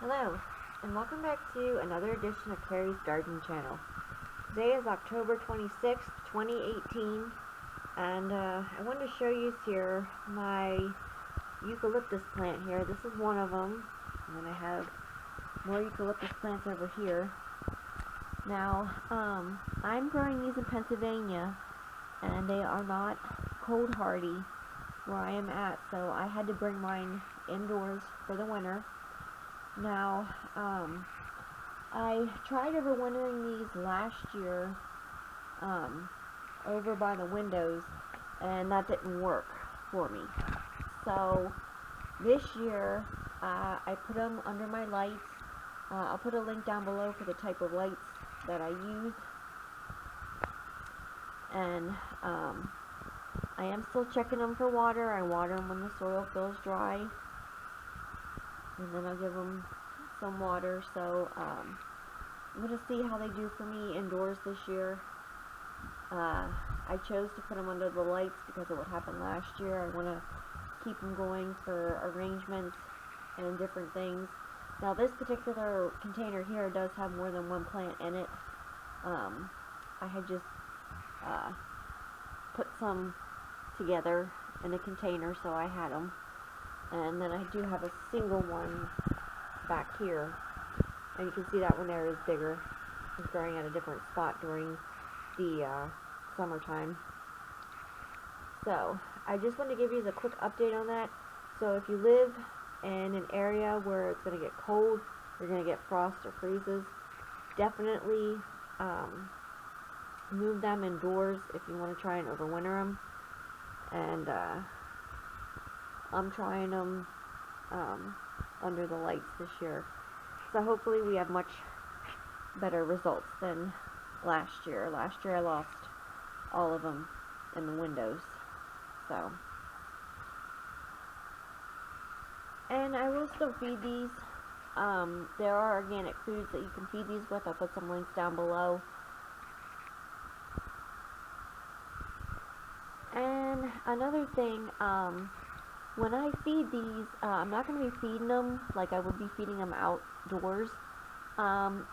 Hello, and welcome back to another edition of Carrie's Garden channel. Today is October 26th, 2018, and I wanted to show you here my eucalyptus plant here. This is one of them, and then I have more eucalyptus plants over here. Now, I'm growing these in Pennsylvania, and they are not cold hardy where I am at, so I had to bring mine indoors for the winter. Now, I tried overwintering these last year over by the windows, and that didn't work for me. So this year I put them under my lights. I'll put a link down below for the type of lights that I use, and I am still checking them for water. I water them when the soil feels dry, and then I'll give them some water. So I'm going to see how they do for me indoors this year. I chose to put them under the lights because of what happened last year. I want to keep them going for arrangements and different things. Now this particular container here does have more than one plant in it. I had just put some together in a container, so I had them. And then I do have a single one back here, and you can see that one there is bigger. It's growing at a different spot during the summertime. So I just want to give you a quick update on that. So if you live in an area where it's going to get cold, you're going to get frost or freezes, definitely move them indoors if you want to try and overwinter them. And I'm trying them under the lights this year, so hopefully we have much better results than last year. Last year I lost all of them in the windows. So, and I will still feed these. There are organic foods that you can feed these with. I'll put some links down below. And another thing, when I feed these, I'm not going to be feeding them like I would be feeding them outdoors.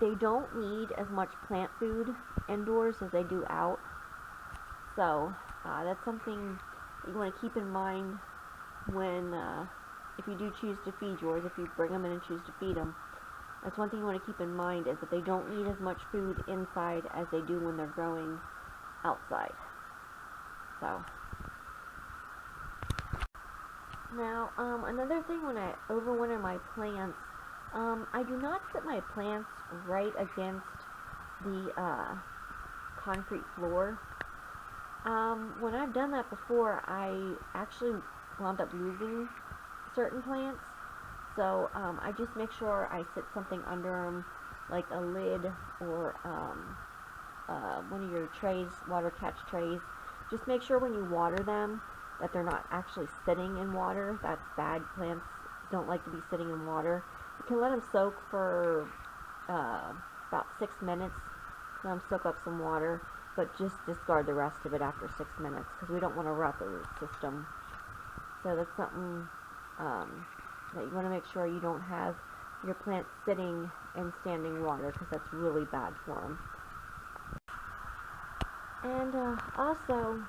They don't need as much plant food indoors as they do out. So that's something you want to keep in mind when, if you do choose to feed yours, if you bring them in and choose to feed them. That's one thing you want to keep in mind, is that they don't need as much food inside as they do when they're growing outside. So now, another thing when I overwinter my plants, I do not sit my plants right against the concrete floor. When I've done that before, I actually wound up losing certain plants. So I just make sure I sit something under them, like a lid or one of your trays, water catch trays. Just make sure when you water them that they're not actually sitting in water. That's bad. Plants don't like to be sitting in water. You can let them soak for about 6 minutes. Let them soak up some water, but just discard the rest of it after 6 minutes, because we don't want to rot the root system. So that's something that you want to make sure you don't have your plants sitting in standing water, because that's really bad for them. And also,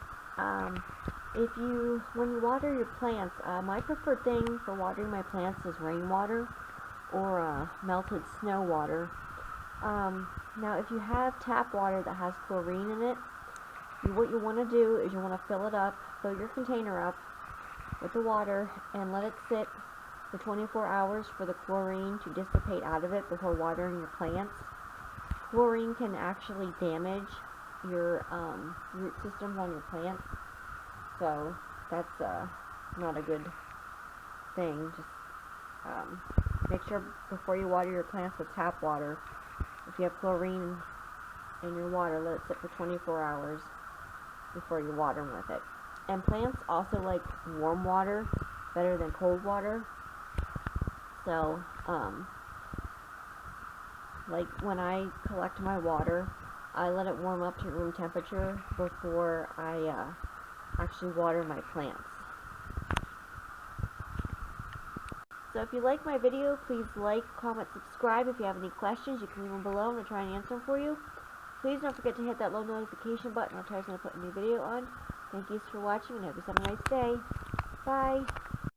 when you water your plants, my preferred thing for watering my plants is rainwater or melted snow water. Now, if you have tap water that has chlorine in it, what you want to do is you want to fill your container up with the water, and let it sit for 24 hours for the chlorine to dissipate out of it before watering your plants. Chlorine can actually damage your root systems on your plants, so that's not a good thing. Just make sure before you water your plants with tap water, if you have chlorine in your water, let it sit for 24 hours before you water them with it. And plants also like warm water better than cold water. So like when I collect my water, I let it warm up to room temperature before I actually water my plants. So So if you like my video, please like, comment, subscribe. If you have any questions, you can leave them below and I'll try and answer them for you. Please don't forget to hit that little notification button. I'll try to put a new video on. Thank you for watching and have yourself a nice day. Bye.